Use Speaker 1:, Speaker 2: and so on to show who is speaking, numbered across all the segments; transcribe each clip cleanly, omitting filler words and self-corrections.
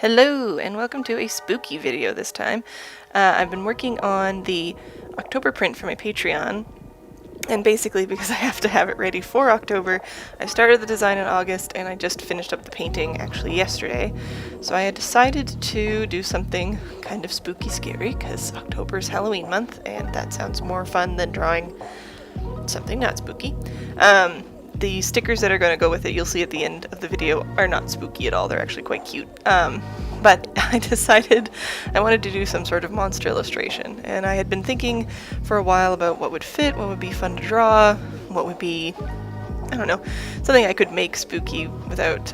Speaker 1: Hello, and welcome to a spooky video this time. I've been working on the October print for my Patreon, and basically because I have to have it ready for October, I started the design in August and I just finished up the painting actually yesterday. So I had decided to do something kind of spooky scary because October is Halloween month and that sounds more fun than drawing something not spooky. The stickers that are going to go with it, you'll see at the end of the video, are not spooky at all. They're actually quite cute. But I decided I wanted to do some sort of monster illustration. And I had been thinking for a while about what would fit, what would be fun to draw, what would be, I don't know, something I could make spooky without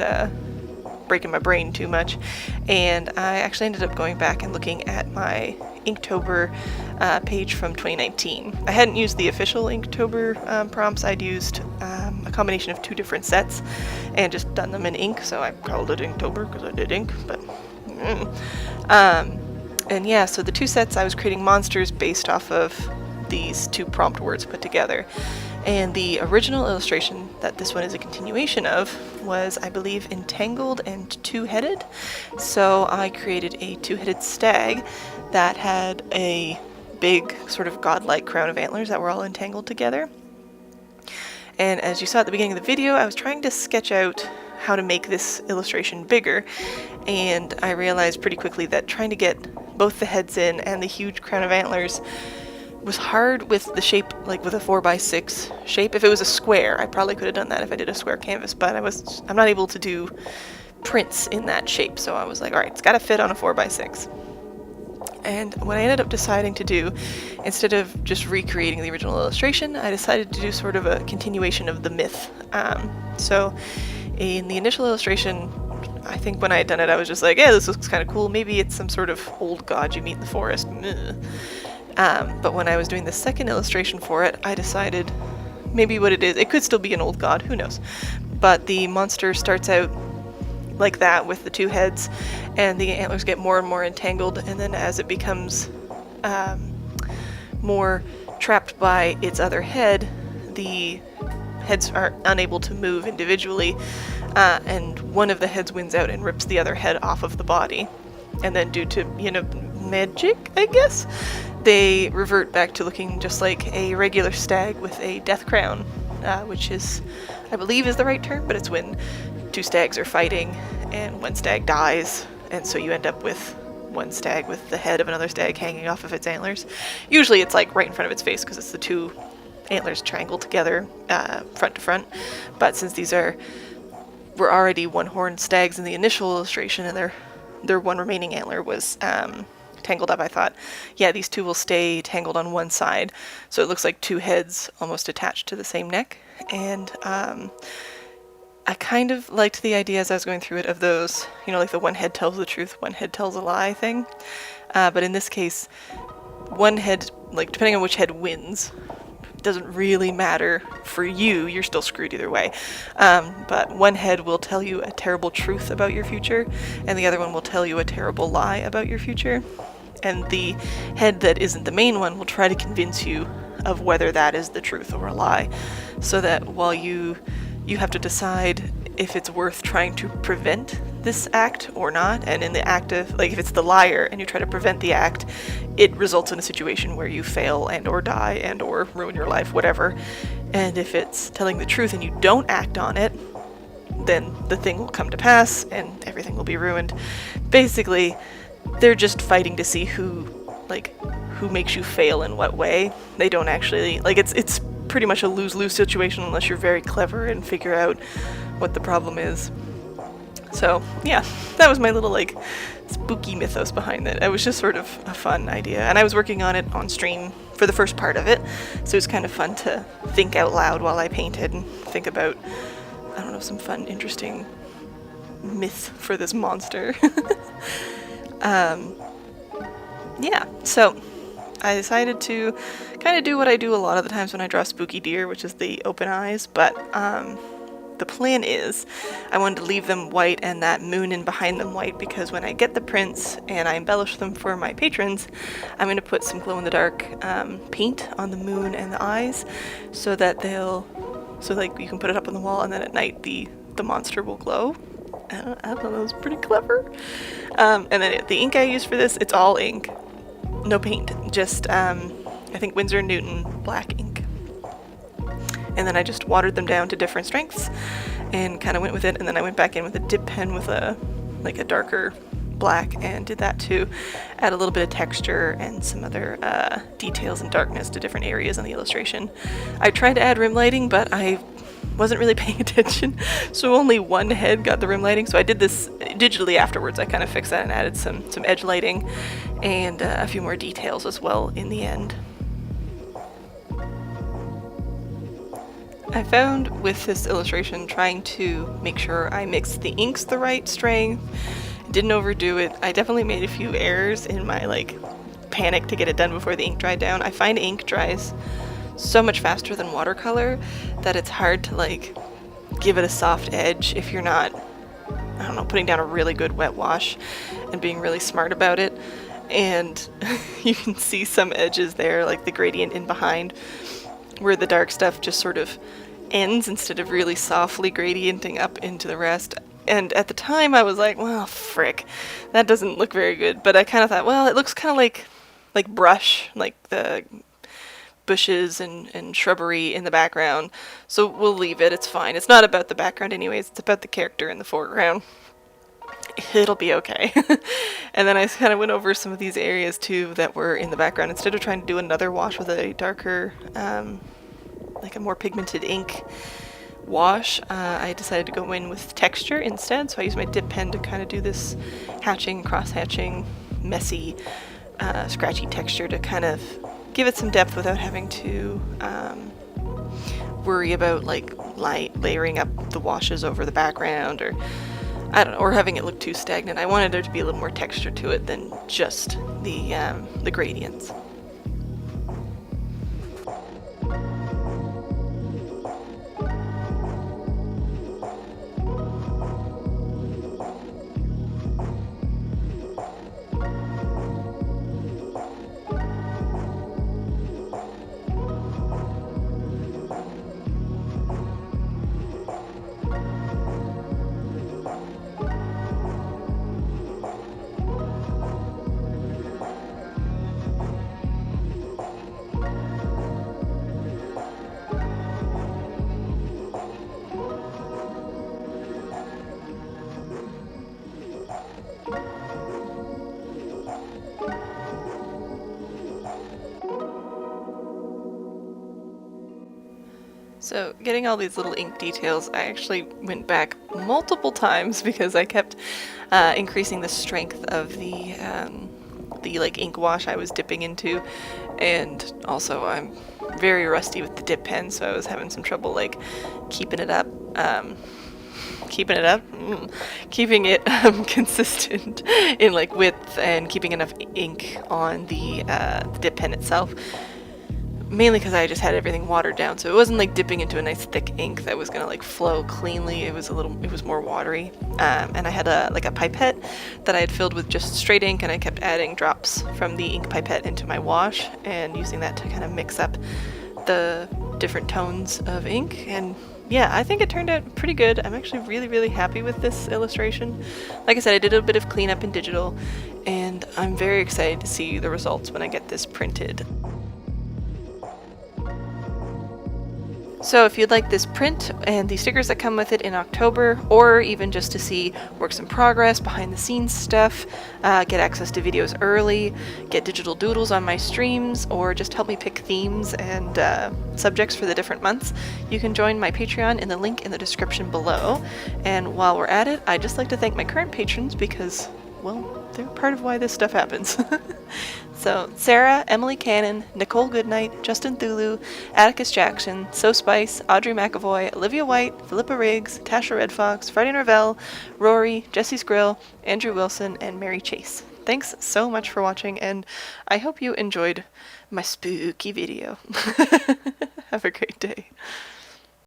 Speaker 1: breaking my brain too much. And I actually ended up going back and looking at my Inktober page from 2019. I hadn't used the official Inktober prompts. I'd used a combination of two different sets and just done them in ink, so I called it Inktober because I did ink, but and yeah, so the two sets I was creating monsters based off of these two prompt words put together. And the original illustration that this one is a continuation of was, I believe, entangled and two-headed. So I created a two-headed stag that had a big sort of godlike crown of antlers that were all entangled together. And as you saw at the beginning of the video, I was trying to sketch out how to make this illustration bigger, and I realized pretty quickly that trying to get both the heads in and the huge crown of antlers was hard with the shape, like with a 4x6 shape. If it was a square, I probably could have done that if I did a square canvas, but I'm not able to do prints in that shape, so I was like, alright, it's gotta fit on a 4x6. And what I ended up deciding to do, instead of just recreating the original illustration, I decided to do sort of a continuation of the myth. So in the initial illustration, I think when I had done it, I was just like, yeah, this looks kind of cool. Maybe it's some sort of old god you meet in the forest. But when I was doing the second illustration for it, I decided maybe what it is, it could still be an old god, who knows. But the monster starts out like that with the two heads, and the antlers get more and more entangled, and then as it becomes more trapped by its other head, the heads are unable to move individually, and one of the heads wins out and rips the other head off of the body. And then due to, magic, I guess, they revert back to looking just like a regular stag with a death crown, which is, I believe is the right term, but it's when two stags are fighting and one stag dies, and so you end up with one stag with the head of another stag hanging off of its antlers. Usually it's like right in front of its face because it's the two antlers triangled together front to front, but since these were already one-horned stags in the initial illustration and their one remaining antler was tangled up, I thought, yeah, these two will stay tangled on one side, so it looks like two heads almost attached to the same neck. And I kind of liked the idea as I was going through it of those, like the one head tells the truth, one head tells a lie thing. But in this case, one head, like depending on which head wins, doesn't really matter for you, you're still screwed either way. But one head will tell you a terrible truth about your future, and the other one will tell you a terrible lie about your future. And the head that isn't the main one will try to convince you of whether that is the truth or a lie, so that while you have to decide if it's worth trying to prevent this act or not. And in the act of, like, if it's the liar and you try to prevent the act, it results in a situation where you fail and or die and or ruin your life, whatever. And if it's telling the truth and you don't act on it, then the thing will come to pass and everything will be ruined. Basically, they're just fighting to see who makes you fail in what way. They don't actually, it's pretty much a lose-lose situation unless you're very clever and figure out what the problem is. So yeah, that was my little spooky mythos behind it. It was just sort of a fun idea, and I was working on it on stream for the first part of it, so it was kind of fun to think out loud while I painted and think about, I don't know, some fun, interesting myth for this monster. Yeah, so I decided to kind of do what I do a lot of the times when I draw spooky deer, which is the open eyes, but the plan is I wanted to leave them white and that moon in behind them white, because when I get the prints and I embellish them for my patrons, I'm going to put some glow-in-the-dark paint on the moon and the eyes so that you can put it up on the wall, and then at night the monster will glow. I thought that was pretty clever. And then the ink I use for this, it's all ink. No paint, just I think Winsor & Newton black ink. And then I just watered them down to different strengths and kind of went with it. And then I went back in with a dip pen with a darker black and did that to add a little bit of texture and some other details and darkness to different areas on the illustration. I tried to add rim lighting, but I wasn't really paying attention, so only one head got the rim lighting. So I did this digitally afterwards. I kind of fixed that and added some edge lighting and a few more details as well in the end. I found with this illustration, trying to make sure I mixed the inks the right strength, didn't overdo it. I definitely made a few errors in my panic to get it done before the ink dried down. I find ink dries so much faster than watercolor that it's hard to give it a soft edge if you're not, I don't know, putting down a really good wet wash and being really smart about it. And you can see some edges there, like the gradient in behind, where the dark stuff just sort of ends instead of really softly gradienting up into the rest. And at the time I was like, well, frick, that doesn't look very good. But I kind of thought, well, it looks kind of like brush, like the bushes and shrubbery in the background. So we'll leave it, it's fine. It's not about the background anyways, it's about the character in the foreground. It'll be okay. And then I kind of went over some of these areas too that were in the background. Instead of trying to do another wash with a darker, a more pigmented ink wash, I decided to go in with texture instead. So I used my dip pen to kind of do this hatching, cross-hatching, messy, scratchy texture to kind of give it some depth without having to worry about layering up the washes over the background, or I don't know, or having it look too stagnant. I wanted there to be a little more texture to it than just the gradients. So getting all these little ink details, I actually went back multiple times because I kept increasing the strength of the ink wash I was dipping into, and also I'm very rusty with the dip pen, so I was having some trouble keeping it up, keeping it consistent in width and keeping enough ink on the dip pen itself. Mainly because I just had everything watered down, so it wasn't dipping into a nice thick ink that was gonna flow cleanly. It was more watery, and I had a pipette that I had filled with just straight ink, and I kept adding drops from the ink pipette into my wash and using that to kind of mix up the different tones of ink. And yeah, I think it turned out pretty good. I'm actually really, really happy with this illustration. Like I said, I did a bit of cleanup in digital, and I'm very excited to see the results when I get this printed. So if you'd like this print and the stickers that come with it in October, or even just to see works in progress, behind the scenes stuff, get access to videos early, get digital doodles on my streams, or just help me pick themes and subjects for the different months, you can join my Patreon in the link in the description below. And while we're at it, I'd just like to thank my current patrons because, well, they're part of why this stuff happens. So, Sarah, Emily Cannon, Nicole Goodnight, Justin Thulu, Atticus Jackson, So Spice, Audrey McAvoy, Olivia White, Philippa Riggs, Tasha Red Fox, Friday Norvell, Rory, Jesse Skrill, Andrew Wilson, and Mary Chase. Thanks so much for watching, and I hope you enjoyed my spooky video. Have a great day.